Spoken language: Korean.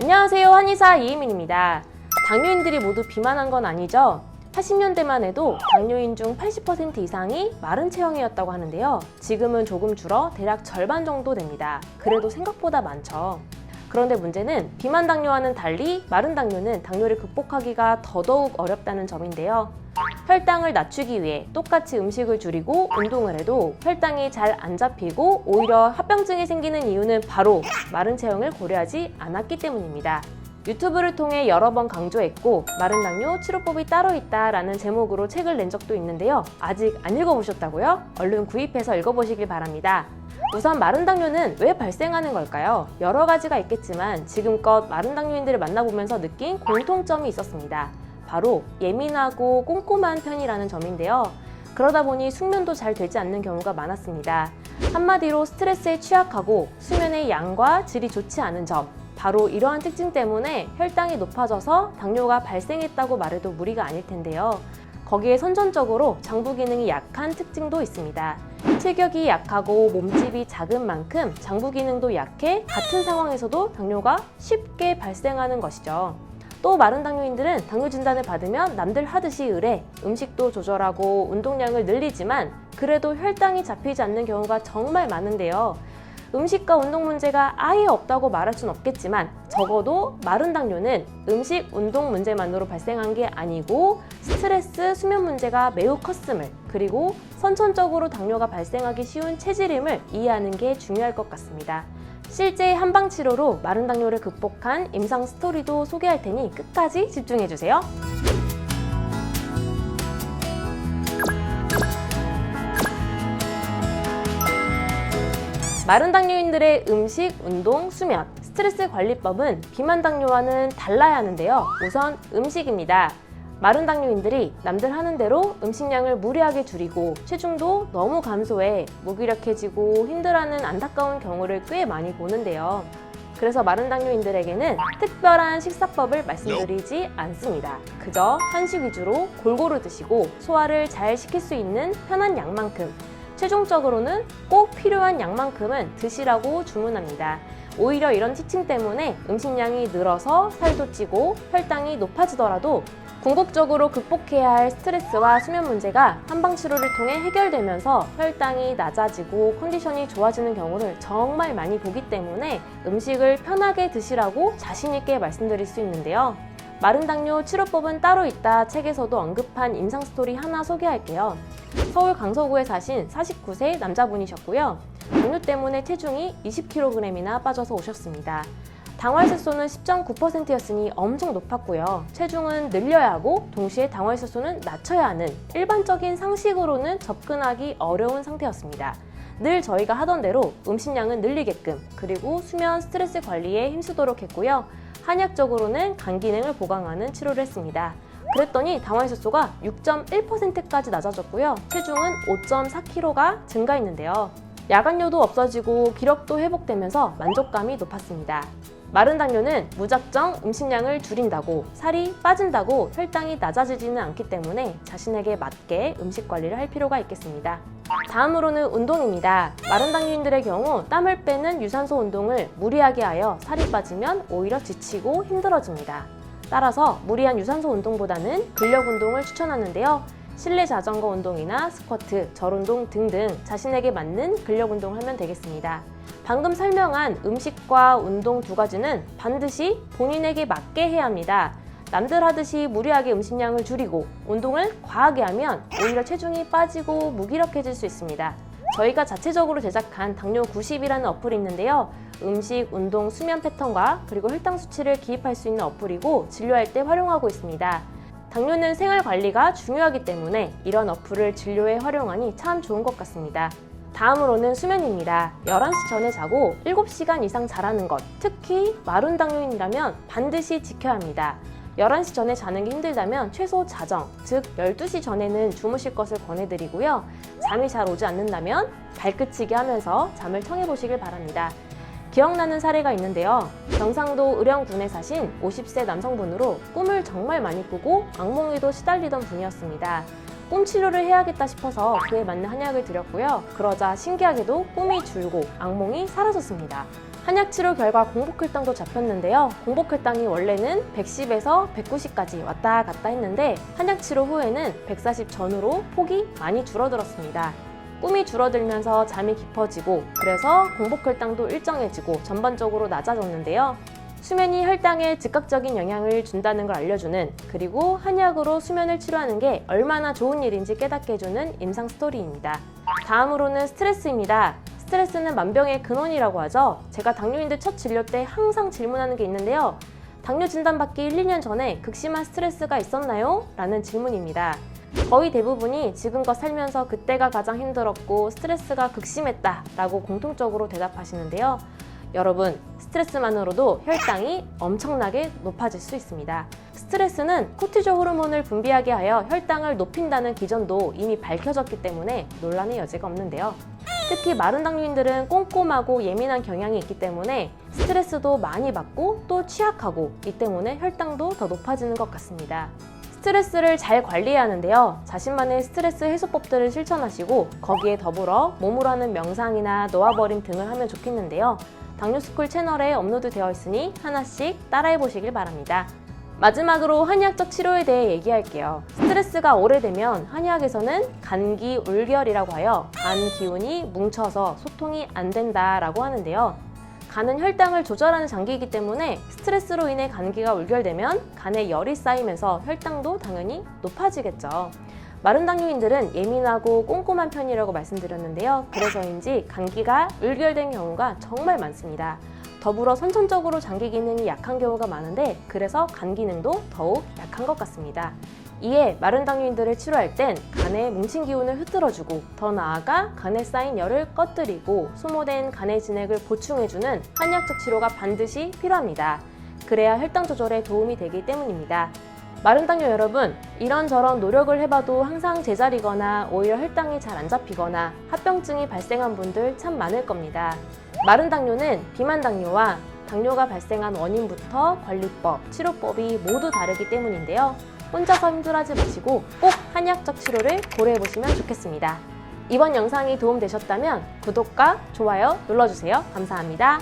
안녕하세요, 한의사 이혜민입니다. 당뇨인들이 모두 비만한 건 아니죠? 80년대만 해도 당뇨인 중 80% 이상이 마른 체형이었다고 하는데요. 지금은 조금 줄어 대략 절반 정도 됩니다. 그래도 생각보다 많죠. 그런데 문제는 비만 당뇨와는 달리 마른 당뇨는 당뇨를 극복하기가 더더욱 어렵다는 점인데요. 혈당을 낮추기 위해 똑같이 음식을 줄이고 운동을 해도 혈당이 잘 안 잡히고 오히려 합병증이 생기는 이유는 바로 마른 체형을 고려하지 않았기 때문입니다. 유튜브를 통해 여러 번 강조했고 마른 당뇨 치료법이 따로 있다라는 제목으로 책을 낸 적도 있는데요. 아직 안 읽어보셨다고요? 얼른 구입해서 읽어보시길 바랍니다. 우선 마른 당뇨는 왜 발생하는 걸까요? 여러 가지가 있겠지만 지금껏 마른 당뇨인들을 만나보면서 느낀 공통점이 있었습니다. 바로 예민하고 꼼꼼한 편이라는 점인데요. 그러다 보니 숙면도 잘 되지 않는 경우가 많았습니다. 한마디로 스트레스에 취약하고 수면의 양과 질이 좋지 않은 점, 바로 이러한 특징 때문에 혈당이 높아져서 당뇨가 발생했다고 말해도 무리가 아닐 텐데요. 거기에 선천적으로 장부 기능이 약한 특징도 있습니다. 체격이 약하고 몸집이 작은 만큼 장부 기능도 약해 같은 상황에서도 당뇨가 쉽게 발생하는 것이죠. 또 마른 당뇨인들은 당뇨 진단을 받으면 남들 하듯이 의뢰, 음식도 조절하고 운동량을 늘리지만 그래도 혈당이 잡히지 않는 경우가 정말 많은데요. 음식과 운동 문제가 아예 없다고 말할 순 없겠지만 적어도 마른 당뇨는 음식, 운동 문제만으로 발생한 게 아니고 스트레스, 수면 문제가 매우 컸음을, 그리고 선천적으로 당뇨가 발생하기 쉬운 체질임을 이해하는 게 중요할 것 같습니다. 실제 한방치료로 마른 당뇨를 극복한 임상 스토리도 소개할 테니 끝까지 집중해주세요. 마른 당뇨인들의 음식, 운동, 수면, 스트레스 관리법은 비만 당뇨와는 달라야 하는데요. 우선 음식입니다. 마른 당뇨인들이 남들 하는 대로 음식량을 무리하게 줄이고 체중도 너무 감소해 무기력해지고 힘들어하는 안타까운 경우를 꽤 많이 보는데요. 그래서 마른 당뇨인들에게는 특별한 식사법을 말씀드리지 않습니다. 그저 한식 위주로 골고루 드시고 소화를 잘 시킬 수 있는 편한 양만큼, 최종적으로는 꼭 필요한 양만큼은 드시라고 주문합니다. 오히려 이런 티칭 때문에 음식량이 늘어서 살도 찌고 혈당이 높아지더라도 궁극적으로 극복해야 할 스트레스와 수면 문제가 한방치료를 통해 해결되면서 혈당이 낮아지고 컨디션이 좋아지는 경우를 정말 많이 보기 때문에 음식을 편하게 드시라고 자신있게 말씀드릴 수 있는데요. 마른 당뇨 치료법은 따로 있다 책에서도 언급한 임상 스토리 하나 소개할게요. 서울 강서구에 사신 49세 남자분이셨고요. 당뇨 때문에 체중이 20kg이나 빠져서 오셨습니다. 당화혈색소는 10.9%였으니 엄청 높았고요. 체중은 늘려야 하고 동시에 당화혈색소는 낮춰야 하는 일반적인 상식으로는 접근하기 어려운 상태였습니다. 늘 저희가 하던 대로 음식량은 늘리게끔, 그리고 수면, 스트레스 관리에 힘쓰도록 했고요. 한약적으로는 간 기능을 보강하는 치료를 했습니다. 그랬더니 당화혈색소가 6.1%까지 낮아졌고요. 체중은 5.4kg가 증가했는데요. 야간뇨도 없어지고 기력도 회복되면서 만족감이 높았습니다. 마른 당뇨는 무작정 음식량을 줄인다고 살이 빠진다고 혈당이 낮아지지는 않기 때문에 자신에게 맞게 음식 관리를 할 필요가 있겠습니다. 다음으로는 운동입니다. 마른 당뇨인들의 경우 땀을 빼는 유산소 운동을 무리하게 하여 살이 빠지면 오히려 지치고 힘들어집니다. 따라서 무리한 유산소 운동보다는 근력 운동을 추천하는데요. 실내 자전거 운동이나 스쿼트, 절운동 등등 자신에게 맞는 근력 운동을 하면 되겠습니다. 방금 설명한 음식과 운동 두 가지는 반드시 본인에게 맞게 해야 합니다. 남들 하듯이 무리하게 음식량을 줄이고 운동을 과하게 하면 오히려 체중이 빠지고 무기력해질 수 있습니다. 저희가 자체적으로 제작한 당뇨 90이라는 어플이 있는데요. 음식, 운동, 수면 패턴과 그리고 혈당 수치를 기입할 수 있는 어플이고 진료할 때 활용하고 있습니다. 당뇨는 생활 관리가 중요하기 때문에 이런 어플을 진료에 활용하니 참 좋은 것 같습니다. 다음으로는 수면입니다. 11시 전에 자고 7시간 이상 자라는 것, 특히 마른 당뇨인이라면 반드시 지켜야 합니다. 11시 전에 자는 게 힘들다면 최소 자정, 즉 12시 전에는 주무실 것을 권해드리고요. 잠이 잘 오지 않는다면 발끝치기 하면서 잠을 청해보시길 바랍니다. 기억나는 사례가 있는데요. 경상도 의령군에 사신 50세 남성분으로 꿈을 정말 많이 꾸고 악몽에도 시달리던 분이었습니다. 꿈 치료를 해야겠다 싶어서 그에 맞는 한약을 드렸고요. 그러자 신기하게도 꿈이 줄고 악몽이 사라졌습니다. 한약 치료 결과 공복혈당도 잡혔는데요. 공복혈당이 원래는 110에서 190까지 왔다 갔다 했는데 한약 치료 후에는 140 전후로 폭이 많이 줄어들었습니다. 꿈이 줄어들면서 잠이 깊어지고 그래서 공복혈당도 일정해지고 전반적으로 낮아졌는데요. 수면이 혈당에 즉각적인 영향을 준다는 걸 알려주는, 그리고 한약으로 수면을 치료하는 게 얼마나 좋은 일인지 깨닫게 해주는 임상 스토리입니다. 다음으로는 스트레스입니다. 스트레스는 만병의 근원이라고 하죠. 제가 당뇨인들 첫 진료 때 항상 질문하는 게 있는데요. 당뇨 진단받기 1-2년 전에 극심한 스트레스가 있었나요? 라는 질문입니다. 거의 대부분이 지금껏 살면서 그때가 가장 힘들었고 스트레스가 극심했다 라고 공통적으로 대답하시는데요. 여러분, 스트레스만으로도 혈당이 엄청나게 높아질 수 있습니다. 스트레스는 코티졸 호르몬을 분비하게 하여 혈당을 높인다는 기전도 이미 밝혀졌기 때문에 논란의 여지가 없는데요. 특히 마른 당뇨인들은 꼼꼼하고 예민한 경향이 있기 때문에 스트레스도 많이 받고 또 취약하고, 이 때문에 혈당도 더 높아지는 것 같습니다. 스트레스를 잘 관리해야 하는데요. 자신만의 스트레스 해소법들을 실천하시고 거기에 더불어 몸으로 하는 명상이나 놓아버림 등을 하면 좋겠는데요. 당뇨스쿨 채널에 업로드 되어 있으니 하나씩 따라해 보시길 바랍니다. 마지막으로 한의학적 치료에 대해 얘기할게요. 스트레스가 오래되면 한의학에서는 간기 울결이라고 하여 간 기운이 뭉쳐서 소통이 안 된다라고 하는데요. 간은 혈당을 조절하는 장기이기 때문에 스트레스로 인해 간기가 울결되면 간에 열이 쌓이면서 혈당도 당연히 높아지겠죠. 마른 당뇨인들은 예민하고 꼼꼼한 편이라고 말씀드렸는데요. 그래서인지 감기가 울결된 경우가 정말 많습니다. 더불어 선천적으로 장기 기능이 약한 경우가 많은데 그래서 간 기능도 더욱 약한 것 같습니다. 이에 마른 당뇨인들을 치료할 땐 간의 뭉친 기운을 흐트러주고 더 나아가 간에 쌓인 열을 꺼뜨리고 소모된 간의 진액을 보충해주는 한의학적 치료가 반드시 필요합니다. 그래야 혈당 조절에 도움이 되기 때문입니다. 마른 당뇨 여러분, 이런저런 노력을 해봐도 항상 제자리거나 오히려 혈당이 잘 안 잡히거나 합병증이 발생한 분들 참 많을 겁니다. 마른 당뇨는 비만 당뇨와 당뇨가 발생한 원인부터 관리법, 치료법이 모두 다르기 때문인데요. 혼자서 힘들어하지 마시고 꼭 한의학적 치료를 고려해보시면 좋겠습니다. 이번 영상이 도움되셨다면 구독과 좋아요 눌러주세요. 감사합니다.